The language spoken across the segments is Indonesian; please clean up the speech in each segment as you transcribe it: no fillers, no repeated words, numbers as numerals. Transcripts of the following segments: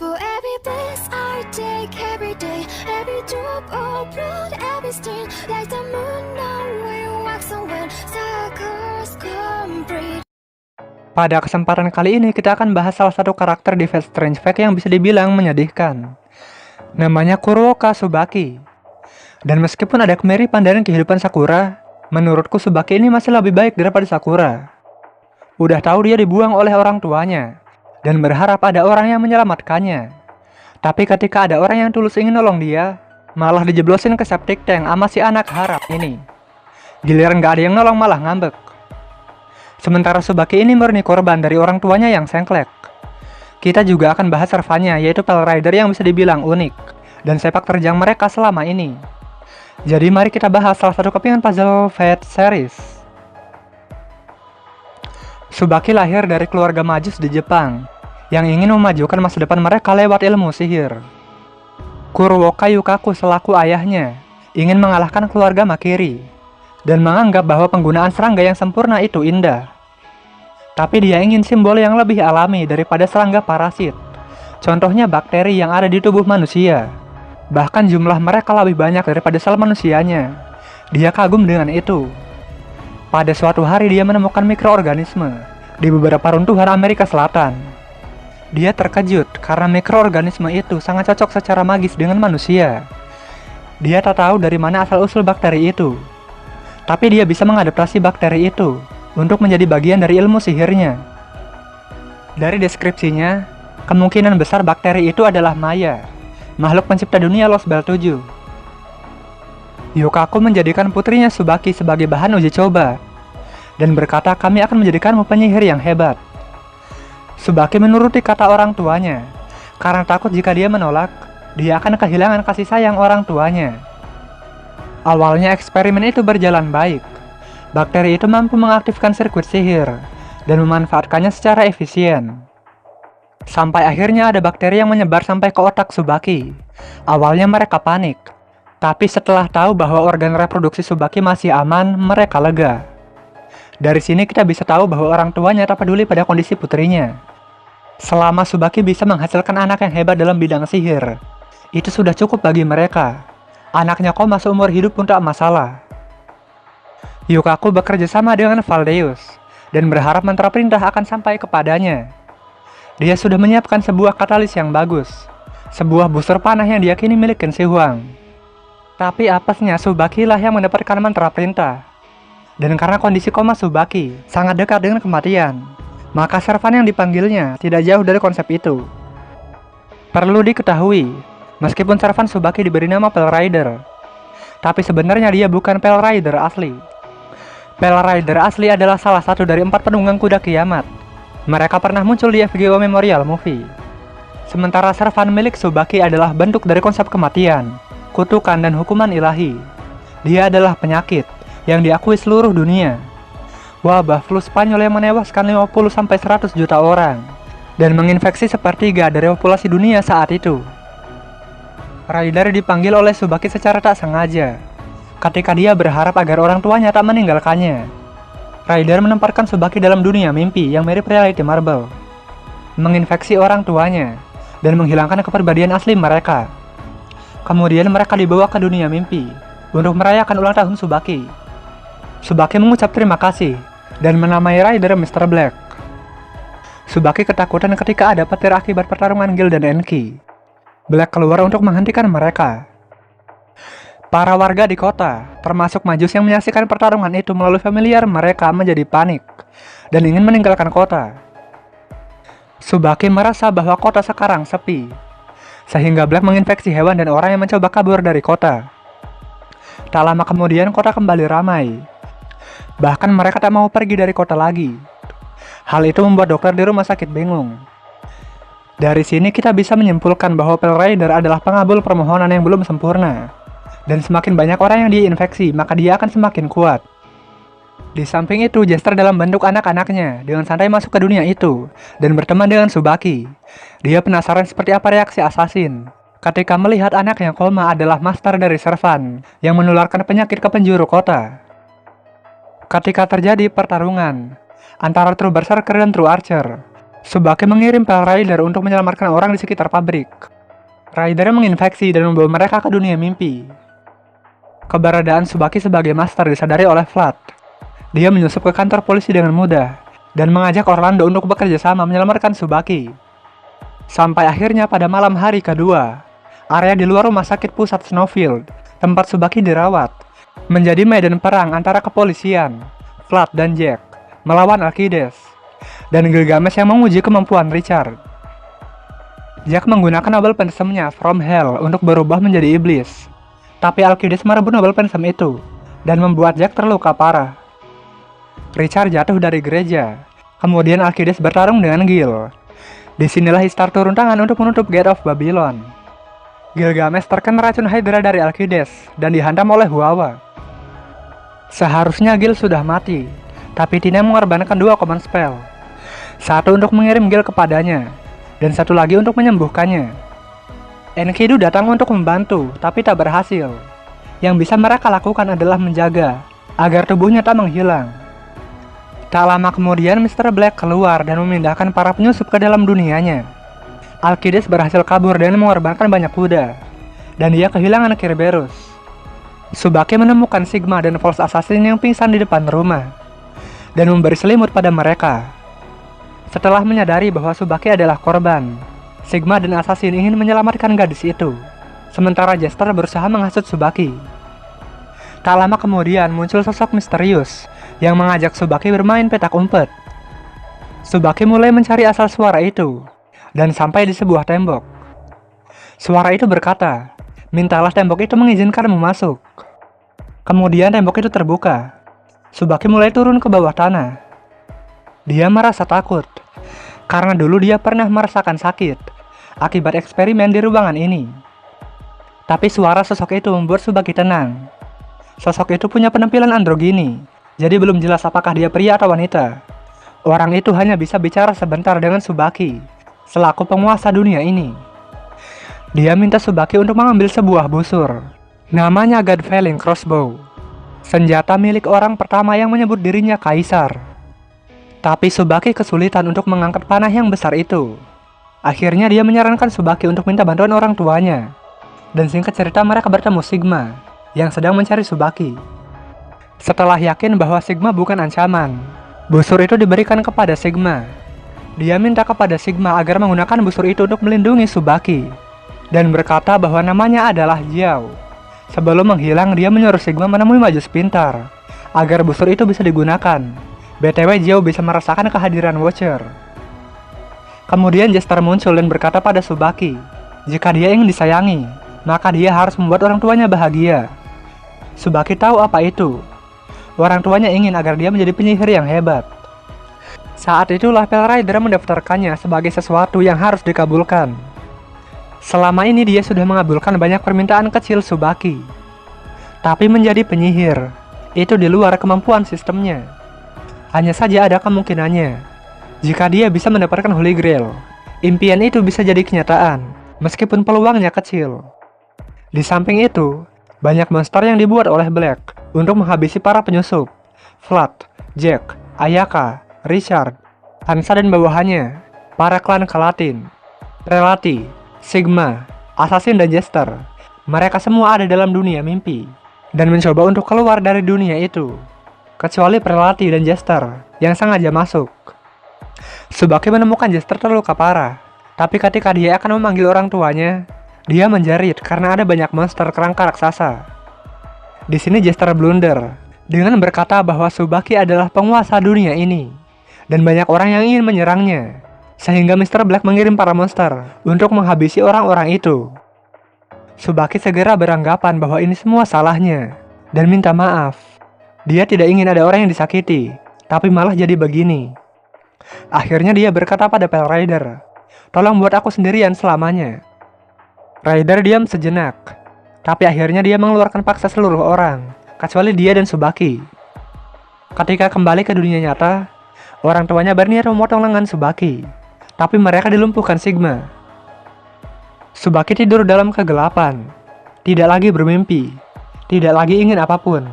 For every place I take, every day, every drop of blood, every stain, like the moon, now we wax on when circles complete. Pada kesempatan kali ini kita akan bahas salah satu karakter di Fate Strange Fate yang bisa dibilang menyedihkan. Namanya Kuruoka Tsubaki. Dan meskipun ada kemiripan dari kehidupan Sakura, menurutku Tsubaki ini masih lebih baik daripada Sakura. Udah tahu dia dibuang oleh orang tuanya, dan berharap ada orang yang menyelamatkannya. Tapi ketika ada orang yang tulus ingin nolong dia, malah dijeblosin ke septic tank sama si anak harap ini. Giliran gak ada yang nolong malah ngambek. Sementara Tsubaki ini murni korban dari orang tuanya yang sengklek. Kita juga akan bahas servannya, yaitu Pale Rider yang bisa dibilang unik, dan sepak terjang mereka selama ini. Jadi mari kita bahas salah satu kepingan puzzle Fate series. Tsubaki lahir dari keluarga majus di Jepang, yang ingin memajukan masa depan mereka lewat ilmu sihir. Kuruoka Yukaku selaku ayahnya, ingin mengalahkan keluarga Makiri, dan menganggap bahwa penggunaan serangga yang sempurna itu indah. Tapi dia ingin simbol yang lebih alami daripada serangga parasit. Contohnya bakteri yang ada di tubuh manusia. Bahkan jumlah mereka lebih banyak daripada sel manusianya. Dia kagum dengan itu. Pada suatu hari dia menemukan mikroorganisme di beberapa runtuhan Amerika Selatan. Dia terkejut karena mikroorganisme itu sangat cocok secara magis dengan manusia. Dia tak tahu dari mana asal-usul bakteri itu. Tapi dia bisa mengadaptasi bakteri itu untuk menjadi bagian dari ilmu sihirnya. Dari deskripsinya, kemungkinan besar bakteri itu adalah Maya, makhluk pencipta dunia Lost Bell 7. Yukaku menjadikan putrinya Tsubaki sebagai bahan uji coba, dan berkata, "Kami akan menjadikanmu penyihir yang hebat." Tsubaki menuruti kata orang tuanya, karena takut jika dia menolak, dia akan kehilangan kasih sayang orang tuanya. Awalnya eksperimen itu berjalan baik. Bakteri itu mampu mengaktifkan sirkuit sihir dan memanfaatkannya secara efisien. Sampai akhirnya ada bakteri yang menyebar sampai ke otak Tsubaki. Awalnya mereka panik, tapi setelah tahu bahwa organ reproduksi Tsubaki masih aman, mereka lega. Dari sini kita bisa tahu bahwa orang tuanya tak peduli pada kondisi putrinya. Selama Tsubaki bisa menghasilkan anak yang hebat dalam bidang sihir, itu sudah cukup bagi mereka. Anaknya koma seumur hidup pun tak masalah. Yukaku bekerja sama dengan Valdeus dan berharap mantra perintah akan sampai kepadanya. Dia sudah menyiapkan sebuah katalis yang bagus, sebuah booster panah yang diyakini milik Kenshi Huang. Tapi apesnya Tsubaki lah yang mendapatkan mantra perintah. Dan karena kondisi koma Tsubaki sangat dekat dengan kematian, maka servan yang dipanggilnya tidak jauh dari konsep itu. Perlu diketahui, meskipun servan Tsubaki diberi nama Pale Rider, tapi sebenarnya dia bukan Pale Rider asli. Pale Rider asli adalah salah satu dari 4 penunggang kuda kiamat. Mereka pernah muncul di FGO Memorial Movie. Sementara servan milik Tsubaki adalah bentuk dari konsep kematian, kutukan dan hukuman ilahi. Dia adalah penyakit yang diakui seluruh dunia. Wabah flu Spanyol yang menewaskan 50-100 juta orang dan menginfeksi sepertiga dari populasi dunia saat itu. Rider dipanggil oleh Tsubaki secara tak sengaja, ketika dia berharap agar orang tuanya tak meninggalkannya. Rider menempatkan Tsubaki dalam dunia mimpi yang mirip reality marble, menginfeksi orang tuanya, dan menghilangkan kepribadian asli mereka. Kemudian mereka dibawa ke dunia mimpi untuk merayakan ulang tahun Tsubaki. Tsubaki mengucap terima kasih dan menamai Rider Mr. Black. Tsubaki ketakutan ketika ada petir akibat pertarungan Gil dan Enki. Black keluar untuk menghentikan mereka. Para warga di kota, termasuk Majus yang menyaksikan pertarungan itu melalui familiar mereka menjadi panik dan ingin meninggalkan kota. Tsubaki merasa bahwa kota sekarang sepi, sehingga Black menginfeksi hewan dan orang yang mencoba kabur dari kota. Tak lama kemudian kota kembali ramai. Bahkan mereka tak mau pergi dari kota lagi. Hal itu membuat dokter di rumah sakit bingung. Dari sini kita bisa menyimpulkan bahwa Pale Rider adalah pengabul permohonan yang belum sempurna. Dan semakin banyak orang yang diinfeksi, maka dia akan semakin kuat. Di samping itu, Jester dalam bentuk anak-anaknya dengan santai masuk ke dunia itu dan berteman dengan Tsubaki. Dia penasaran seperti apa reaksi Assassin ketika melihat anak yang koma adalah master dari servan yang menularkan penyakit ke penjuru kota. Ketika terjadi pertarungan antara True Berserker dan True Archer, Subaki mengirim Pale Rider untuk menyelamatkan orang di sekitar pabrik. Rider menginfeksi dan membawa mereka ke dunia mimpi. Keberadaan Subaki sebagai master disadari oleh Flood. Dia menyusup ke kantor polisi dengan mudah dan mengajak Orlando untuk bekerja sama menyelamatkan Subaki. Sampai akhirnya pada malam hari kedua, area di luar rumah sakit pusat Snowfield, tempat Subaki dirawat, menjadi medan perang antara kepolisian, Flood dan Jack, melawan Alcides, dan Gilgamesh yang menguji kemampuan Richard. Jack menggunakan Nobel Pensem-nya From Hell untuk berubah menjadi iblis, tapi Alcides merebut Nobel Pensem itu, dan membuat Jack terluka parah. Richard jatuh dari gereja, kemudian Alcides bertarung dengan Gil. Disinilah Ishtar turun tangan untuk menutup Gate of Babylon. Gilgamesh terkena racun Hydra dari Alcides dan dihantam oleh Huawa. Seharusnya Gil sudah mati, tapi Tina mengorbankan 2 command spell. Satu untuk mengirim Gil kepadanya, dan satu lagi untuk menyembuhkannya. Enkidu datang untuk membantu, tapi tak berhasil. Yang bisa mereka lakukan adalah menjaga, agar tubuhnya tak menghilang. Tak lama kemudian Mr. Black keluar dan memindahkan para penyusup ke dalam dunianya. Alcides berhasil kabur dan mengorbankan banyak kuda, dan dia kehilangan Kerberos. Subaki menemukan Sigma dan False Assassin yang pingsan di depan rumah, dan memberi selimut pada mereka. Setelah menyadari bahwa Subaki adalah korban, Sigma dan Assassin ingin menyelamatkan gadis itu, sementara Jester berusaha menghasut Subaki. Tak lama kemudian muncul sosok misterius yang mengajak Subaki bermain petak umpet. Subaki mulai mencari asal suara itu, dan sampai di sebuah tembok. Suara itu berkata, "Mintalah tembok itu mengizinkanmu masuk." Kemudian tembok itu terbuka. Subaki mulai turun ke bawah tanah. Dia merasa takut, karena dulu dia pernah merasakan sakit akibat eksperimen di ruangan ini. Tapi suara sosok itu membuat Subaki tenang. Sosok itu punya penampilan androgini, jadi belum jelas apakah dia pria atau wanita. Orang itu hanya bisa bicara sebentar dengan Subaki, selaku penguasa dunia ini. Dia minta Subaki untuk mengambil sebuah busur. Namanya God-Felling Crossbow, senjata milik orang pertama yang menyebut dirinya Kaisar. Tapi Subaki kesulitan untuk mengangkat panah yang besar itu. Akhirnya dia menyarankan Subaki untuk minta bantuan orang tuanya. Dan singkat cerita mereka bertemu Sigma, yang sedang mencari Subaki. Setelah yakin bahwa Sigma bukan ancaman, busur itu diberikan kepada Sigma. Dia minta kepada Sigma agar menggunakan busur itu untuk melindungi Subaki, dan berkata bahwa namanya adalah Jiao. Sebelum menghilang, dia menyuruh Sigma menemui Majus Pintar, agar busur itu bisa digunakan. BTW Jiao bisa merasakan kehadiran Watcher. Kemudian Jester muncul dan berkata pada Subaki, jika dia ingin disayangi, maka dia harus membuat orang tuanya bahagia. Subaki tahu apa itu. Orang tuanya ingin agar dia menjadi penyihir yang hebat. Saat itulah Pale Rider mendaftarkannya sebagai sesuatu yang harus dikabulkan. Selama ini dia sudah mengabulkan banyak permintaan kecil Subaki. Tapi menjadi penyihir, itu di luar kemampuan sistemnya. Hanya saja ada kemungkinannya. Jika dia bisa mendapatkan Holy Grail, impian itu bisa jadi kenyataan, meskipun peluangnya kecil. Di samping itu, banyak monster yang dibuat oleh Black untuk menghabisi para penyusup, Flood, Jack, Ayaka, Richard, Hansa dan bawahannya, para klan Kalatin, Relati, Sigma, Assassin dan Jester. Mereka semua ada dalam dunia mimpi dan mencoba untuk keluar dari dunia itu, kecuali Relati dan Jester yang sengaja masuk. Subaki menemukan Jester terluka parah, tapi ketika dia akan memanggil orang tuanya, dia menjerit karena ada banyak monster kerangka raksasa. Di sini Jester blunder dengan berkata bahwa Subaki adalah penguasa dunia ini dan banyak orang yang ingin menyerangnya, sehingga Mr. Black mengirim para monster untuk menghabisi orang-orang itu. Subaki segera beranggapan bahwa ini semua salahnya dan minta maaf. Dia tidak ingin ada orang yang disakiti, tapi malah jadi begini. Akhirnya dia berkata pada Pale Rider, "Tolong buat aku sendirian selamanya." Rider diam sejenak, tapi akhirnya dia mengeluarkan paksa seluruh orang, kecuali dia dan Subaki. Ketika kembali ke dunia nyata, orang tuanya berniat memotong lengan Subaki, tapi mereka dilumpuhkan Sigma. Subaki tidur dalam kegelapan, tidak lagi bermimpi, tidak lagi ingin apapun,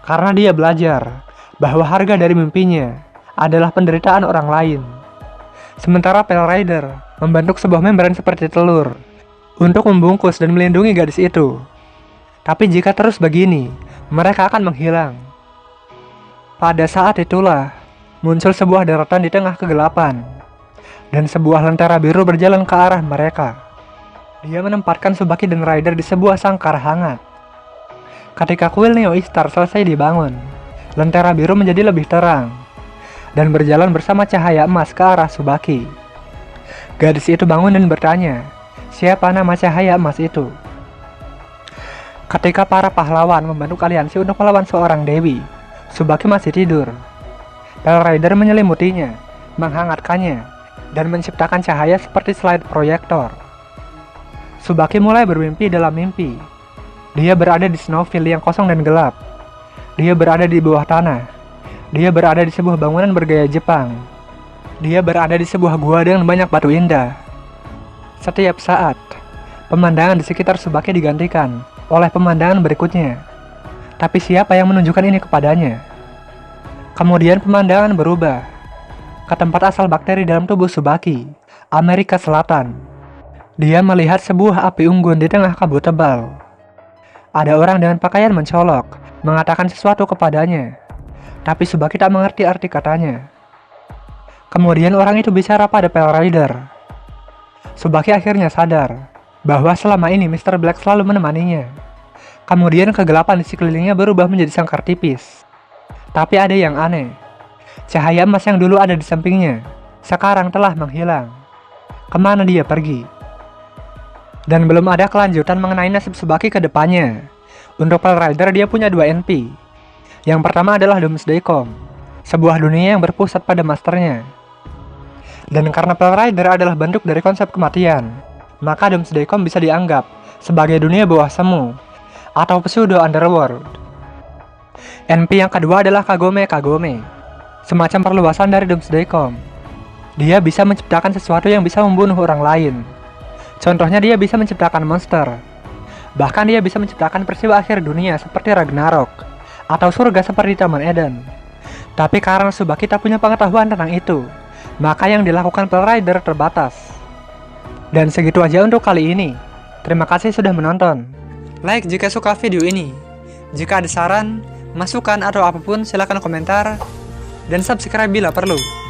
karena dia belajar bahwa harga dari mimpinya adalah penderitaan orang lain. Sementara Pale Rider membentuk sebuah membran seperti telur untuk membungkus dan melindungi gadis itu. Tapi jika terus begini, mereka akan menghilang. Pada saat itulah muncul sebuah daratan di tengah kegelapan, dan sebuah lentera biru berjalan ke arah mereka. Dia menempatkan Tsubaki dan Rider di sebuah sangkar hangat. Ketika kuil Neo Ishtar selesai dibangun, lentera biru menjadi lebih terang dan berjalan bersama cahaya emas ke arah Tsubaki. Gadis itu bangun dan bertanya, siapa nama cahaya emas itu? Ketika para pahlawan membentuk aliansi untuk melawan seorang dewi, Tsubaki masih tidur. Pale Rider menyelimutinya, menghangatkannya, dan menciptakan cahaya seperti slide proyektor. Tsubaki mulai bermimpi dalam mimpi. Dia berada di Snowfield yang kosong dan gelap. Dia berada di bawah tanah. Dia berada di sebuah bangunan bergaya Jepang. Dia berada di sebuah gua dengan banyak batu indah. Setiap saat, pemandangan di sekitar Tsubaki digantikan oleh pemandangan berikutnya. Tapi siapa yang menunjukkan ini kepadanya? Kemudian pemandangan berubah ke tempat asal bakteri dalam tubuh Tsubaki, Amerika Selatan. Dia melihat sebuah api unggun di tengah kabut tebal. Ada orang dengan pakaian mencolok mengatakan sesuatu kepadanya. Tapi Tsubaki tak mengerti arti katanya. Kemudian orang itu bicara pada Pale Rider. Tsubaki akhirnya sadar bahwa selama ini Mr. Black selalu menemaninya. Kemudian kegelapan di sekelilingnya berubah menjadi sangkar tipis. Tapi ada yang aneh. Cahaya emas yang dulu ada di sampingnya sekarang telah menghilang. Kemana dia pergi? Dan belum ada kelanjutan mengenai nasib Tsubaki ke depannya. Untuk Pale Rider dia punya 2 NP. Yang pertama adalah Doomsday-Com, sebuah dunia yang berpusat pada masternya. Dan karena Pale Rider adalah bentuk dari konsep kematian, maka Doomsday-Com bisa dianggap sebagai dunia bawah semu atau pseudo underworld. NP yang kedua adalah Kagome, semacam perluasan dari Doomsday-Com. Dia bisa menciptakan sesuatu yang bisa membunuh orang lain. Contohnya dia bisa menciptakan monster. Bahkan dia bisa menciptakan peristiwa akhir dunia seperti Ragnarok atau surga seperti Taman Eden. Tapi karena Tsubaki tak punya pengetahuan tentang itu, maka yang dilakukan Pale Rider terbatas. Dan segitu aja untuk kali ini. Terima kasih sudah menonton. Like jika suka video ini. Jika ada saran, masukan atau apapun silahkan komentar. Dan subscribe bila perlu.